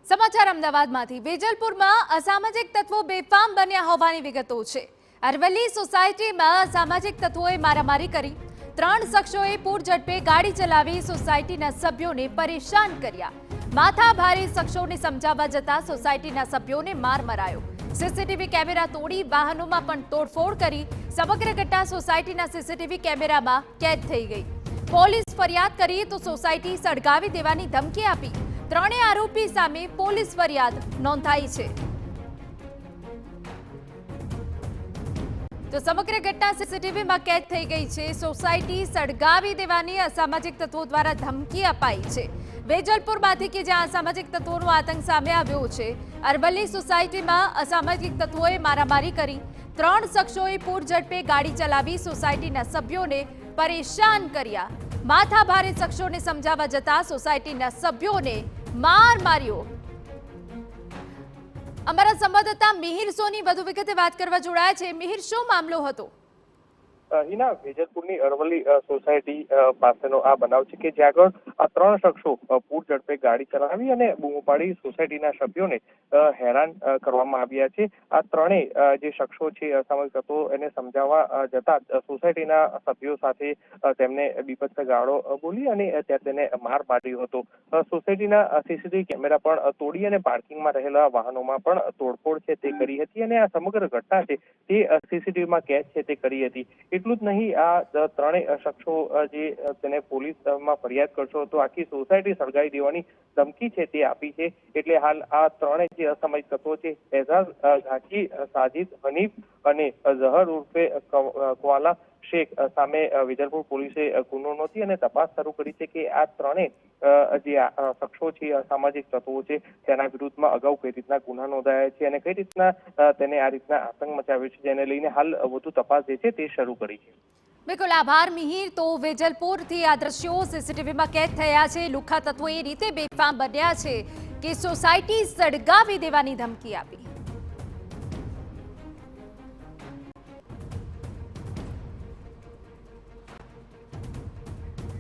સમાચાર અમદાવાદમાંથી વેજલપુરમાં અસામાજિક તત્વો બેફામ બન્યા હોવાની વિગતો છે। અરવલ્લી સોસાયટીમાં અસામાજિક તત્વોએ મારામારી કરી। 3 શખ્સોએ પૂરઝડપે ગાડી ચલાવી સોસાયટીના સભ્યોને પરેશાન કર્યા। માથાભારે શખ્સોને સમજાવવા જતા સોસાયટીના સભ્યોને માર મરાયો। સીસીટીવી કેમેરા તોડી વાહનોમાં પણ તોડફોડ કરી। સમગ્ર ઘટના સોસાયટીના સીસીટીવી કેમેરામાં કેદ થઈ ગઈ। પોલીસ ફરિયાદ કરી તો સોસાયટી સળગાવી દેવાની ધમકી આપી। 3 આરોપી સામે પોલીસ ફરિયાદ નોંધાઈ છે। તો સમગ્ર ઘટના સીસીટીવીમાં કેદ થઈ ગઈ છે। સોસાયટી સળગાવી દેવાની અસામાજિક તત્વો દ્વારા ધમકી અપાઈ છે। વેજલપુરમાંથી કે જ્યાં અસામાજિક તત્વોનો આતંક સામે આવ્યો છે, અરવલ્લી સોસાયટીમાં અસામાજિક તત્વોએ મારામારી કરી। 3 શખ્સોએ પૂરઝડપે ગાડી ચલાવી સોસાયટીના સભ્યોને પરેશાન કર્યા। માથાભારે શખ્સોને સમજાવવા જતા સોસાયટીના સભ્યોને માર માર્યો। અમારા સંવાદદાતા મિહિર સોની વધુ વિગતે વાત કરવા જોડાયા છે। મિહિર, શું મામલો હતો? હિના, વેજલપુરની અરવલ્લી સોસાયટી પાસેનો આ બનાવ છે કે જ્યાં આગળ આ 3 શખ્સો પૂરઝડપે ગાડી ચલાવી અને બૂમો પાડી સોસાયટીના સભ્યોને હેરાન કરવામાં આવ્યા છે। આ ત્રણેય જે શખ્સો છે અસામાજિક તત્વો એને સમજાવવા જતા સોસાયટીના સભ્યો સાથે તેમને બીભત્સ ગાળો બોલી અને ત્યાં તેને માર માર્યો હતો। સોસાયટીના સીસીટીવી કેમેરા પણ તોડી અને પાર્કિંગમાં રહેલા વાહનોમાં પણ તોડફોડ છે તે કરી હતી અને આ સમગ્ર ઘટના છે તે સીસીટીવીમાં કેદ છે તે કરી હતી। એટલું જ નહીં, આ 3 શખ્સો જે તેને પોલીસમાં ફરિયાદ કરશો તો આખી સોસાયટી સળગાવી દેવાની ધમકી છે તે આપી છે। એટલે હાલ આ 3 જે અસામાજિક તત્વો છે, એઝાઝ, ઝાકી, સાજિદ, હનીફ અને ઝહર ઉર્ફે ક્વાલા શેખ સામે વેજલપુર પોલીસે ગુનો નોંધી અને તપાસ શરૂ કરી છે કે આ 3 જે શખ્સો છે અસામાજિક તત્વો છે તેના વિરુદ્ધમાં અગાઉ કઈ રીતના ગુના નોંધાયા છે અને કઈ રીતના તેને આ રીતના આતંક મચાવ્યો છે, જેને લઈને હાલ વધુ તપાસ જે છે તે શરૂ કરી છે। બિલકુલ આભાર મિહિર। તો વેજલપુરથી આ દ્રશ્યો સીસીટીવીમાં કેદ થયા છે। લુખ્ખા તત્વો એ રીતે બેફામ બન્યા છે કે સોસાયટી સળગાવી દેવાની ધમકી આપી।